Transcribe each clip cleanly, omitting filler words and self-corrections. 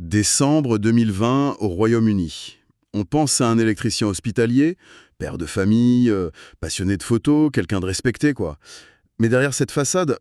Décembre 2020 au Royaume-Uni. On pense à un électricien hospitalier, père de famille, passionné de photos, quelqu'un de respecté, quoi. Mais derrière cette façade,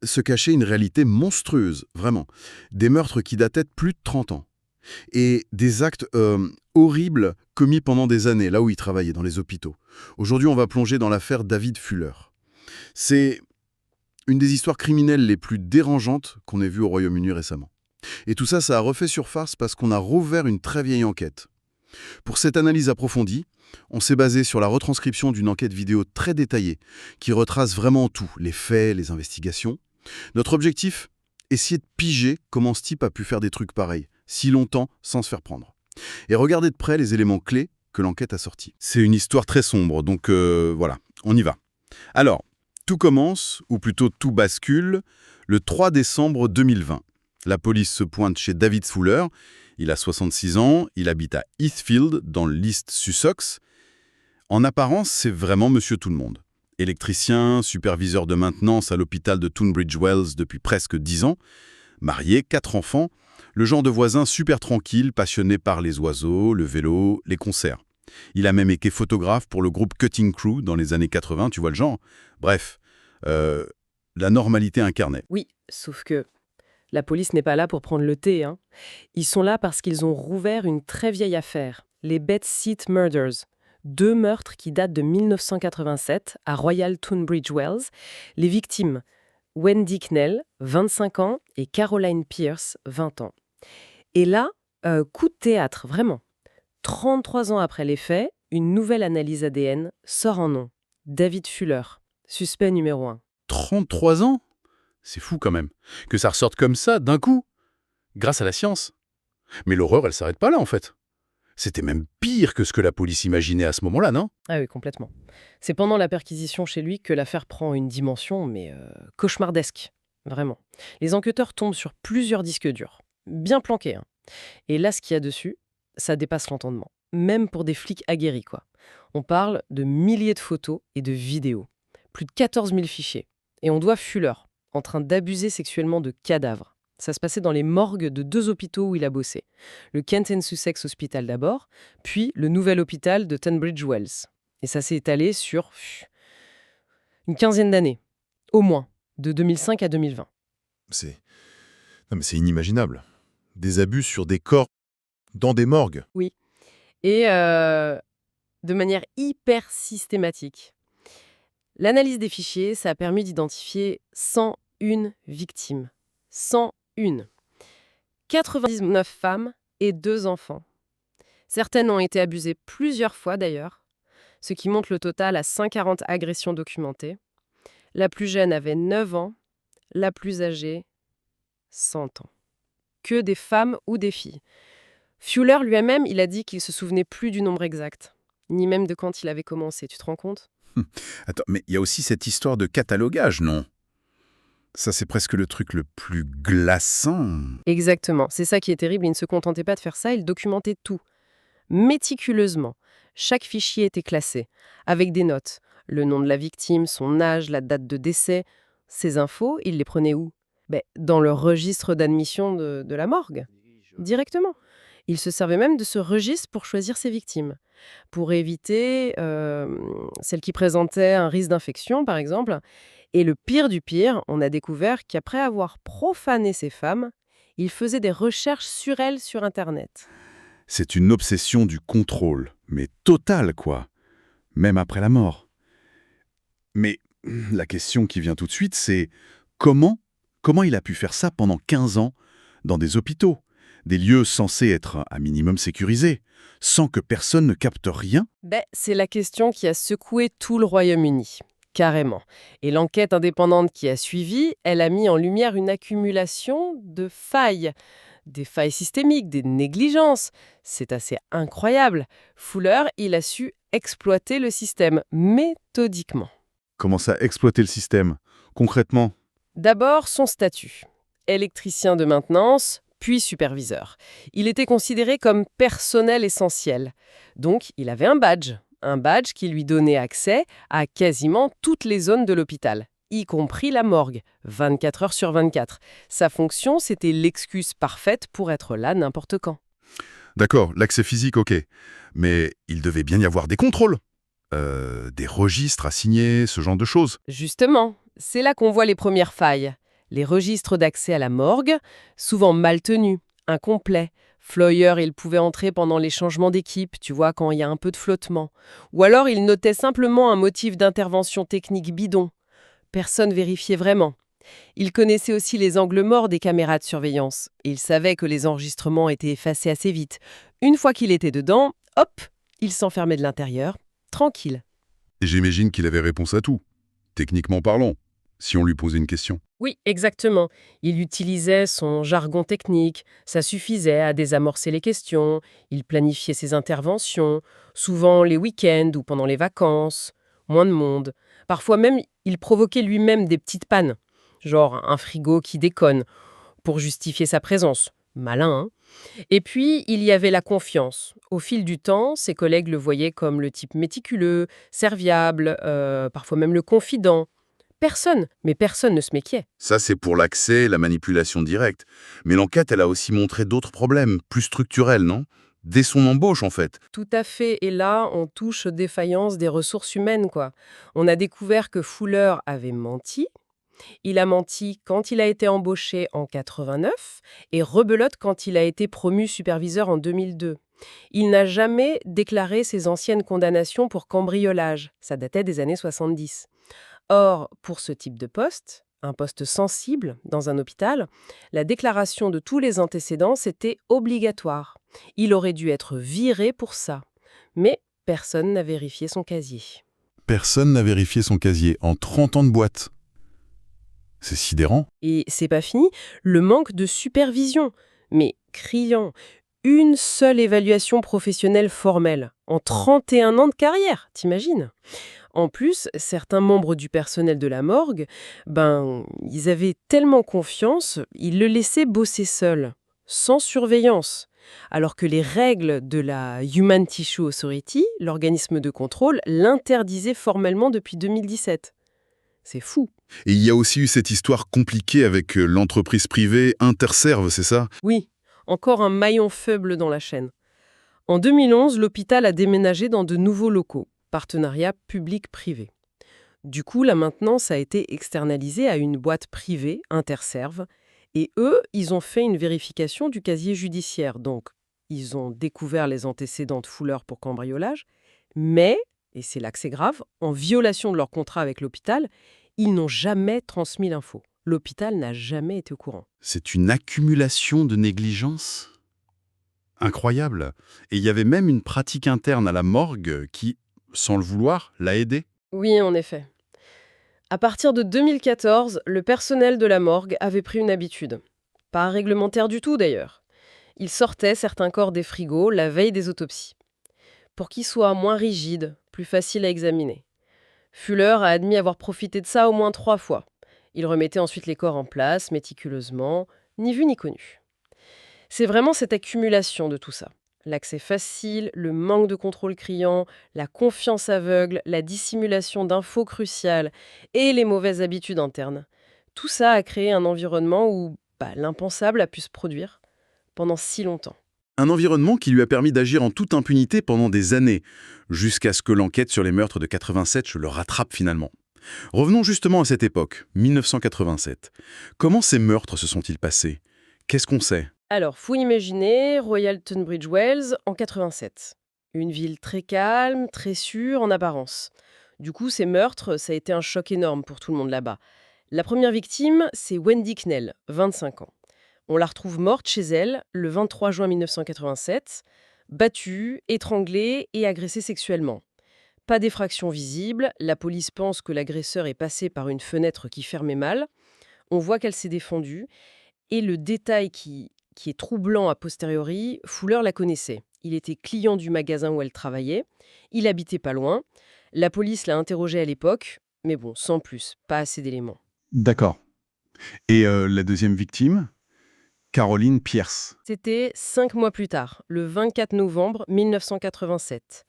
se cachait une réalité monstrueuse, vraiment. Des meurtres qui dataient de plus de 30 ans. Et des actes horribles commis pendant des années, là où il travaillait, dans les hôpitaux. Aujourd'hui, on va plonger dans l'affaire David Fuller. C'est une des histoires criminelles les plus dérangeantes qu'on ait vues au Royaume-Uni récemment. Et tout ça, ça a refait surface parce qu'on a rouvert une très vieille enquête. Pour cette analyse approfondie, on s'est basé sur la retranscription d'une enquête vidéo très détaillée qui retrace vraiment tout, les faits, les investigations. Notre objectif, essayer de piger comment ce type a pu faire des trucs pareils, si longtemps sans se faire prendre. Et regarder de près les éléments clés que l'enquête a sortis. C'est une histoire très sombre, donc voilà, on y va. Alors, tout commence, ou plutôt tout bascule, le 3 décembre 2020. La police se pointe chez David Fuller. Il a 66 ans, il habite à Heathfield, dans l'East Sussex. En apparence, c'est vraiment monsieur tout-le-monde. Électricien, superviseur de maintenance à l'hôpital de Tunbridge Wells depuis presque 10 ans, marié, 4 enfants, le genre de voisin super tranquille, passionné par les oiseaux, le vélo, les concerts. Il a même été photographe pour le groupe Cutting Crew dans les années 80, tu vois le genre. Bref, la normalité incarnée. Oui, sauf que la police n'est pas là pour prendre le thé, hein. Ils sont là parce qu'ils ont rouvert une très vieille affaire, les Bedseat Murders. 2 meurtres qui datent de 1987 à Royal Tunbridge Wells. Les victimes, Wendy Knell, 25 ans, et Caroline Pierce, 20 ans. Et là, coup de théâtre, vraiment. 33 ans après les faits, une nouvelle analyse ADN sort en nom. David Fuller, suspect numéro 1. 33 ans ? C'est fou quand même. Que ça ressorte comme ça, d'un coup. Grâce à la science. Mais l'horreur, elle s'arrête pas là, en fait. C'était même pire que ce que la police imaginait à ce moment-là, non ? Ah oui, complètement. C'est pendant la perquisition chez lui que l'affaire prend une dimension, mais cauchemardesque. Vraiment. Les enquêteurs tombent sur plusieurs disques durs. Bien planqués, hein. Et là, ce qu'il y a dessus, ça dépasse l'entendement. Même pour des flics aguerris, quoi. On parle de milliers de photos et de vidéos. Plus de 14 000 fichiers. Et on doit Fuller en train d'abuser sexuellement de cadavres. Ça se passait dans les morgues de 2 hôpitaux où il a bossé. Le Kent and Sussex Hospital d'abord, puis le nouvel hôpital de Tunbridge Wells. Et ça s'est étalé sur une quinzaine d'années, au moins, de 2005 à 2020. Non mais c'est inimaginable. Des abus sur des corps dans des morgues. Oui. Et de manière hyper systématique. L'analyse des fichiers, ça a permis d'identifier 101 victimes. 101. 99 femmes et 2 enfants. Certaines ont été abusées plusieurs fois d'ailleurs, ce qui monte le total à 140 agressions documentées. La plus jeune avait 9 ans, la plus âgée, 100 ans. Que des femmes ou des filles. Fuller lui-même, il a dit qu'il se souvenait plus du nombre exact, ni même de quand il avait commencé, tu te rends compte ? Attends, mais il y a aussi cette histoire de catalogage, non ? Ça, c'est presque le truc le plus glaçant. Exactement, c'est ça qui est terrible, il ne se contentait pas de faire ça, il documentait tout. Méticuleusement, chaque fichier était classé, avec des notes, le nom de la victime, son âge, la date de décès. Ces infos, il les prenait où ? Dans le registre d'admission de la morgue, directement. Il se servait même de ce registre pour choisir ses victimes, pour éviter celles qui présentaient un risque d'infection, par exemple. Et le pire du pire, on a découvert qu'après avoir profané ces femmes, il faisait des recherches sur elles sur Internet. C'est une obsession du contrôle, mais totale, quoi. Même après la mort. Mais la question qui vient tout de suite, c'est comment il a pu faire ça pendant 15 ans dans des hôpitaux, des lieux censés être un minimum sécurisés, sans que personne ne capte rien ? C'est la question qui a secoué tout le Royaume-Uni, carrément. Et l'enquête indépendante qui a suivi, elle a mis en lumière une accumulation de failles. Des failles systémiques, des négligences. C'est assez incroyable. Fuller, il a su exploiter le système méthodiquement. Comment ça, exploiter le système ? Concrètement ? D'abord, son statut. Électricien de maintenance, puis superviseur. Il était considéré comme personnel essentiel. Donc, il avait un badge qui lui donnait accès à quasiment toutes les zones de l'hôpital. y compris la morgue, 24 heures sur 24. Sa fonction, c'était l'excuse parfaite pour être là n'importe quand. D'accord, l'accès physique, ok. Mais il devait bien y avoir des contrôles. Des registres à signer, ce genre de choses. Justement, c'est là qu'on voit les premières failles. Les registres d'accès à la morgue, souvent mal tenus, incomplets. Fleuer, il pouvait entrer pendant les changements d'équipe, tu vois, quand il y a un peu de flottement. Ou alors il notait simplement un motif d'intervention technique bidon. Personne vérifiait vraiment. Il connaissait aussi les angles morts des caméras de surveillance. Il savait que les enregistrements étaient effacés assez vite. Une fois qu'il était dedans, hop, il s'enfermait de l'intérieur, tranquille. Et j'imagine qu'il avait réponse à tout, techniquement parlant, si on lui posait une question. Oui, exactement. Il utilisait son jargon technique, ça suffisait à désamorcer les questions, il planifiait ses interventions, souvent les week-ends ou pendant les vacances, moins de monde. Parfois même, il provoquait lui-même des petites pannes, genre un frigo qui déconne, pour justifier sa présence. Malin, hein? Et puis, il y avait la confiance. Au fil du temps, ses collègues le voyaient comme le type méticuleux, serviable, parfois même le confident. Mais personne ne se méfiait. Ça, c'est pour l'accès, la manipulation directe. Mais l'enquête, elle a aussi montré d'autres problèmes, plus structurels, non? Dès son embauche, en fait. Tout à fait. Et là, on touche aux défaillances des ressources humaines, quoi. On a découvert que Fuller avait menti. Il a menti quand il a été embauché en 89 et rebelote quand il a été promu superviseur en 2002. Il n'a jamais déclaré ses anciennes condamnations pour cambriolage. Ça datait des années 70. Or, pour ce type de poste, un poste sensible dans un hôpital, la déclaration de tous les antécédents, c'était obligatoire. Il aurait dû être viré pour ça. Mais personne n'a vérifié son casier. Personne n'a vérifié son casier en 30 ans de boîte. C'est sidérant. Et c'est pas fini, le manque de supervision. Mais criant, une seule évaluation professionnelle formelle en 31 ans de carrière, t'imagines ? En plus, certains membres du personnel de la morgue, ils avaient tellement confiance, ils le laissaient bosser seul, sans surveillance. Alors que les règles de la Human Tissue Authority, l'organisme de contrôle, l'interdisaient formellement depuis 2017. C'est fou. Et il y a aussi eu cette histoire compliquée avec l'entreprise privée Interserve, c'est ça? Oui, encore un maillon faible dans la chaîne. En 2011, l'hôpital a déménagé dans de nouveaux locaux. Partenariat public-privé. Du coup, la maintenance a été externalisée à une boîte privée, Interserve, et eux, ils ont fait une vérification du casier judiciaire. Donc, ils ont découvert les antécédents de Fuller pour cambriolage, mais, et c'est là que c'est grave, en violation de leur contrat avec l'hôpital, ils n'ont jamais transmis l'info. L'hôpital n'a jamais été au courant. C'est une accumulation de négligence incroyable. Et il y avait même une pratique interne à la morgue qui, sans le vouloir, l'a aidé. Oui, en effet. À partir de 2014, le personnel de la morgue avait pris une habitude. Pas réglementaire du tout d'ailleurs. Il sortait certains corps des frigos la veille des autopsies. Pour qu'ils soient moins rigides, plus faciles à examiner. Fuller a admis avoir profité de ça au moins 3 fois. Il remettait ensuite les corps en place, méticuleusement, ni vu ni connu. C'est vraiment cette accumulation de tout ça. L'accès facile, le manque de contrôle criant, la confiance aveugle, la dissimulation d'infos cruciales et les mauvaises habitudes internes. Tout ça a créé un environnement où l'impensable a pu se produire pendant si longtemps. Un environnement qui lui a permis d'agir en toute impunité pendant des années, jusqu'à ce que l'enquête sur les meurtres de 87 le rattrape finalement. Revenons justement à cette époque, 1987. Comment ces meurtres se sont-ils passés? Qu'est-ce qu'on sait? Alors, faut imaginer Royal Tunbridge Wells en 87. Une ville très calme, très sûre en apparence. Du coup, ces meurtres, ça a été un choc énorme pour tout le monde là-bas. La première victime, c'est Wendy Knell, 25 ans. On la retrouve morte chez elle le 23 juin 1987, battue, étranglée et agressée sexuellement. Pas d'effraction visible, la police pense que l'agresseur est passé par une fenêtre qui fermait mal. On voit qu'elle s'est défendue. Et le détail qui est troublant a posteriori, Fuller la connaissait. Il était client du magasin où elle travaillait. Il habitait pas loin. La police l'a interrogé à l'époque, mais bon, sans plus, pas assez d'éléments. D'accord. Et la deuxième victime? Caroline Pierce. C'était 5 mois plus tard, le 24 novembre 1987.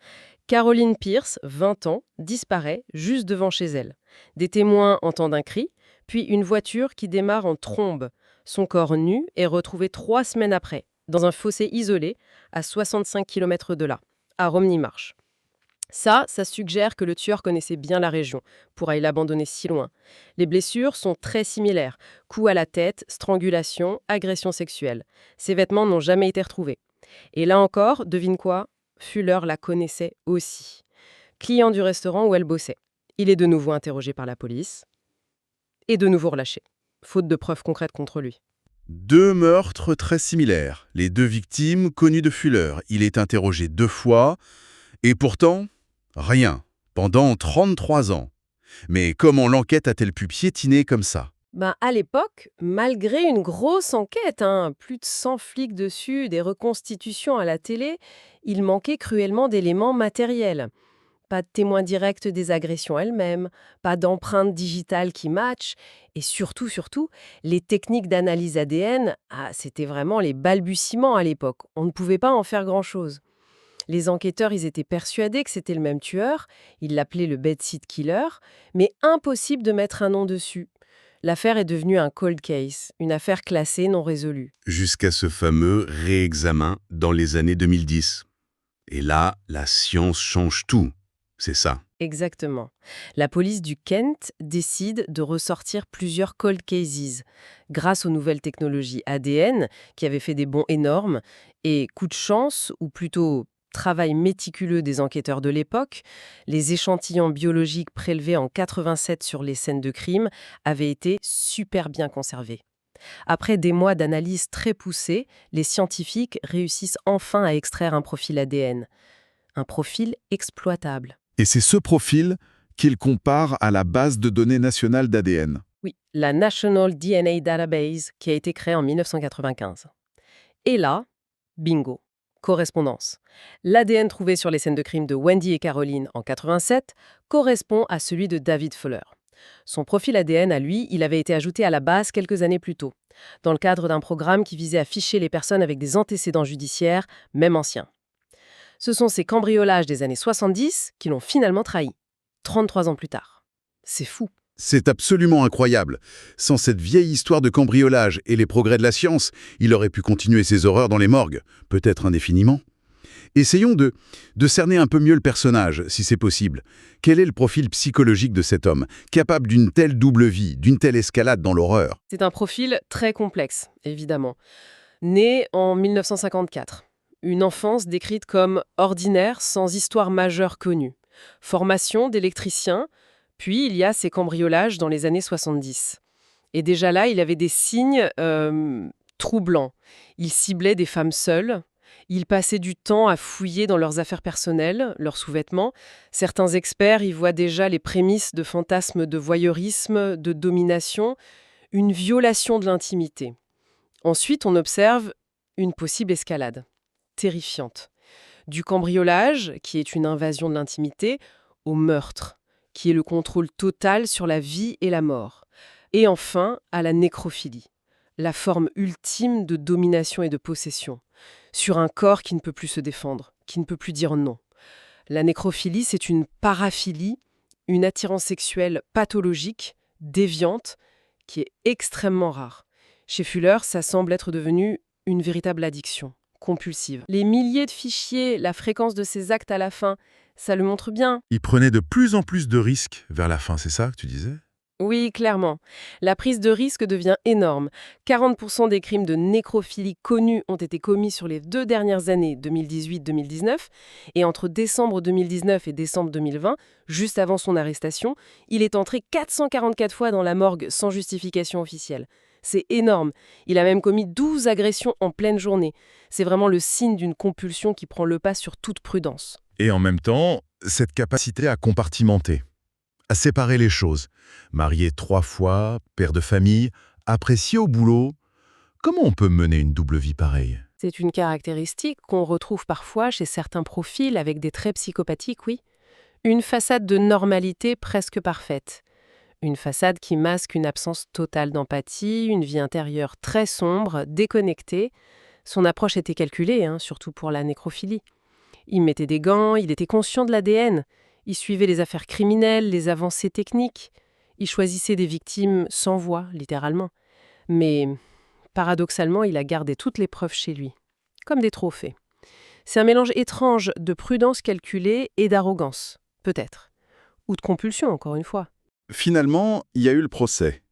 Caroline Pierce, 20 ans, disparaît juste devant chez elle. Des témoins entendent un cri, puis une voiture qui démarre en trombe. Son corps nu est retrouvé 3 semaines après, dans un fossé isolé, à 65 km de là, à Romney-Marsh. Ça suggère que le tueur connaissait bien la région, pourra-il l'abandonner si loin. Les blessures sont très similaires. Coups à la tête, strangulation, agression sexuelle. Ses vêtements n'ont jamais été retrouvés. Et là encore, devine quoi? Fuller la connaissait aussi. Client du restaurant où elle bossait. Il est de nouveau interrogé par la police et de nouveau relâché, faute de preuves concrètes contre lui. 2 meurtres très similaires. Les 2 victimes connues de Fuller. Il est interrogé 2 fois. Et pourtant, rien. Pendant 33 ans. Mais comment l'enquête a-t-elle pu piétiner comme ça? À l'époque, malgré une grosse enquête, plus de 100 flics dessus, des reconstitutions à la télé, il manquait cruellement d'éléments matériels. Pas de témoins directs des agressions elles-mêmes, pas d'empreintes digitales qui matchent, et surtout, les techniques d'analyse ADN, c'était vraiment les balbutiements à l'époque. On ne pouvait pas en faire grand-chose. Les enquêteurs, ils étaient persuadés que c'était le même tueur, ils l'appelaient le bedside killer, mais impossible de mettre un nom dessus. L'affaire est devenue un cold case, une affaire classée non résolue. Jusqu'à ce fameux réexamen dans les années 2010. Et là, la science change tout. C'est ça. Exactement. La police du Kent décide de ressortir plusieurs cold cases grâce aux nouvelles technologies ADN qui avaient fait des bonds énormes et coup de chance, ou plutôt travail méticuleux des enquêteurs de l'époque, les échantillons biologiques prélevés en 87 sur les scènes de crime avaient été super bien conservés. Après des mois d'analyse très poussée, les scientifiques réussissent enfin à extraire un profil ADN. Un profil exploitable. Et c'est ce profil qu'il compare à la base de données nationale d'ADN. Oui, la National DNA Database qui a été créée en 1995. Et là, bingo, correspondance. L'ADN trouvé sur les scènes de crime de Wendy et Caroline en 87 correspond à celui de David Fuller. Son profil ADN à lui, il avait été ajouté à la base quelques années plus tôt, dans le cadre d'un programme qui visait à ficher les personnes avec des antécédents judiciaires, même anciens. Ce sont ces cambriolages des années 70 qui l'ont finalement trahi, 33 ans plus tard. C'est fou. C'est absolument incroyable. Sans cette vieille histoire de cambriolage et les progrès de la science, il aurait pu continuer ses horreurs dans les morgues, peut-être indéfiniment. Essayons de cerner un peu mieux le personnage, si c'est possible. Quel est le profil psychologique de cet homme, capable d'une telle double vie, d'une telle escalade dans l'horreur? C'est un profil très complexe, évidemment. Né en 1954. Une enfance décrite comme ordinaire sans histoire majeure connue. Formation d'électricien, puis il y a ses cambriolages dans les années 70. Et déjà là, il avait des signes troublants. Il ciblait des femmes seules. Il passait du temps à fouiller dans leurs affaires personnelles, leurs sous-vêtements. Certains experts y voient déjà les prémices de fantasmes de voyeurisme, de domination, une violation de l'intimité. Ensuite, on observe une possible escalade. Terrifiante. Du cambriolage, qui est une invasion de l'intimité, au meurtre, qui est le contrôle total sur la vie et la mort. Et enfin, à la nécrophilie, la forme ultime de domination et de possession, sur un corps qui ne peut plus se défendre, qui ne peut plus dire non. La nécrophilie, c'est une paraphilie, une attirance sexuelle pathologique, déviante, qui est extrêmement rare. Chez Fuller, ça semble être devenu une véritable addiction. Compulsive. Les milliers de fichiers, la fréquence de ces actes à la fin, ça le montre bien. Il prenait de plus en plus de risques vers la fin, c'est ça que tu disais? Oui, clairement. La prise de risque devient énorme. 40% des crimes de nécrophilie connus ont été commis sur les 2 dernières années, 2018-2019, et entre décembre 2019 et décembre 2020, juste avant son arrestation, il est entré 444 fois dans la morgue sans justification officielle. C'est énorme. Il a même commis 12 agressions en pleine journée. C'est vraiment le signe d'une compulsion qui prend le pas sur toute prudence. Et en même temps, cette capacité à compartimenter, à séparer les choses. Marié 3 fois, père de famille, apprécié au boulot. Comment on peut mener une double vie pareille? C'est une caractéristique qu'on retrouve parfois chez certains profils avec des traits psychopathiques, oui. Une façade de normalité presque parfaite. Une façade qui masque une absence totale d'empathie, une vie intérieure très sombre, déconnectée. Son approche était calculée, surtout pour la nécrophilie. Il mettait des gants, il était conscient de l'ADN. Il suivait les affaires criminelles, les avancées techniques. Il choisissait des victimes sans voix, littéralement. Mais, paradoxalement, il a gardé toutes les preuves chez lui, comme des trophées. C'est un mélange étrange de prudence calculée et d'arrogance, peut-être. Ou de compulsion, encore une fois. Finalement, il y a eu le procès.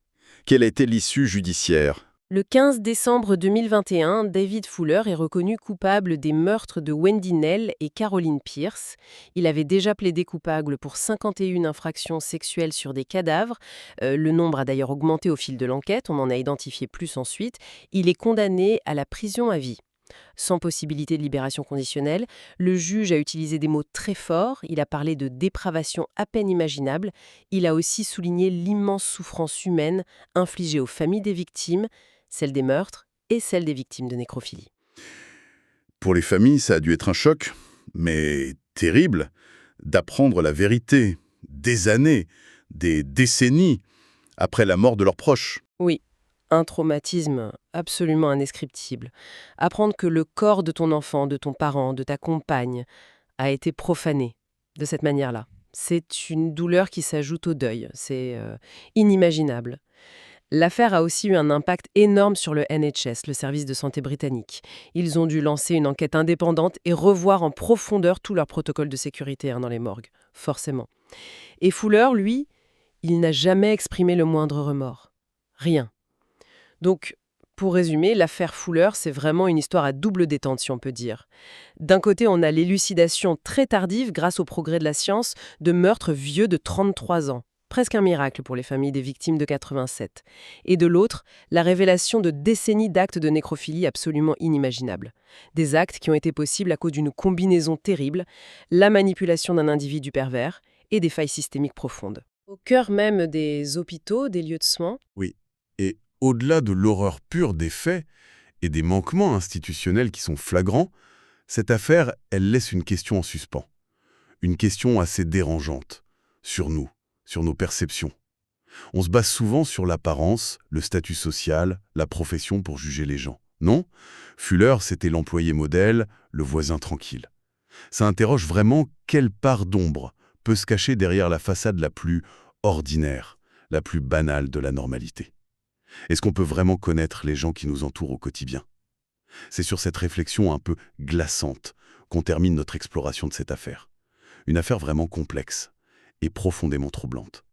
Quelle a été l'issue judiciaire? Le 15 décembre 2021, David Fuller est reconnu coupable des meurtres de Wendy Nell et Caroline Pierce. Il avait déjà plaidé coupable pour 51 infractions sexuelles sur des cadavres. Le nombre a d'ailleurs augmenté au fil de l'enquête, on en a identifié plus ensuite. Il est condamné à la prison à vie. Sans possibilité de libération conditionnelle, le juge a utilisé des mots très forts, il a parlé de dépravation à peine imaginable, il a aussi souligné l'immense souffrance humaine infligée aux familles des victimes, celles des meurtres et celles des victimes de nécrophilie. Pour les familles, ça a dû être un choc, mais terrible, d'apprendre la vérité, des années, des décennies, après la mort de leurs proches. Oui, un traumatisme absolument indescriptible. Apprendre que le corps de ton enfant, de ton parent, de ta compagne a été profané de cette manière-là. C'est une douleur qui s'ajoute au deuil. C'est inimaginable. L'affaire a aussi eu un impact énorme sur le NHS, le service de santé britannique. Ils ont dû lancer une enquête indépendante et revoir en profondeur tous leurs protocoles de sécurité dans les morgues, forcément. Et Fuller, lui, il n'a jamais exprimé le moindre remords. Rien. Donc, pour résumer, l'affaire Fuller, c'est vraiment une histoire à double détente, si on peut dire. D'un côté, on a l'élucidation très tardive, grâce au progrès de la science, de meurtres vieux de 33 ans. Presque un miracle pour les familles des victimes de 87. Et de l'autre, la révélation de décennies d'actes de nécrophilie absolument inimaginables. Des actes qui ont été possibles à cause d'une combinaison terrible, la manipulation d'un individu pervers et des failles systémiques profondes. Au cœur même des hôpitaux, des lieux de soins. Oui, et au-delà de l'horreur pure des faits et des manquements institutionnels qui sont flagrants, cette affaire, elle laisse une question en suspens. Une question assez dérangeante. Sur nous, sur nos perceptions. On se base souvent sur l'apparence, le statut social, la profession pour juger les gens. Non, Fuller, c'était l'employé modèle, le voisin tranquille. Ça interroge vraiment quelle part d'ombre peut se cacher derrière la façade la plus ordinaire, la plus banale de la normalité. Est-ce qu'on peut vraiment connaître les gens qui nous entourent au quotidien? C'est sur cette réflexion un peu glaçante qu'on termine notre exploration de cette affaire. Une affaire vraiment complexe et profondément troublante.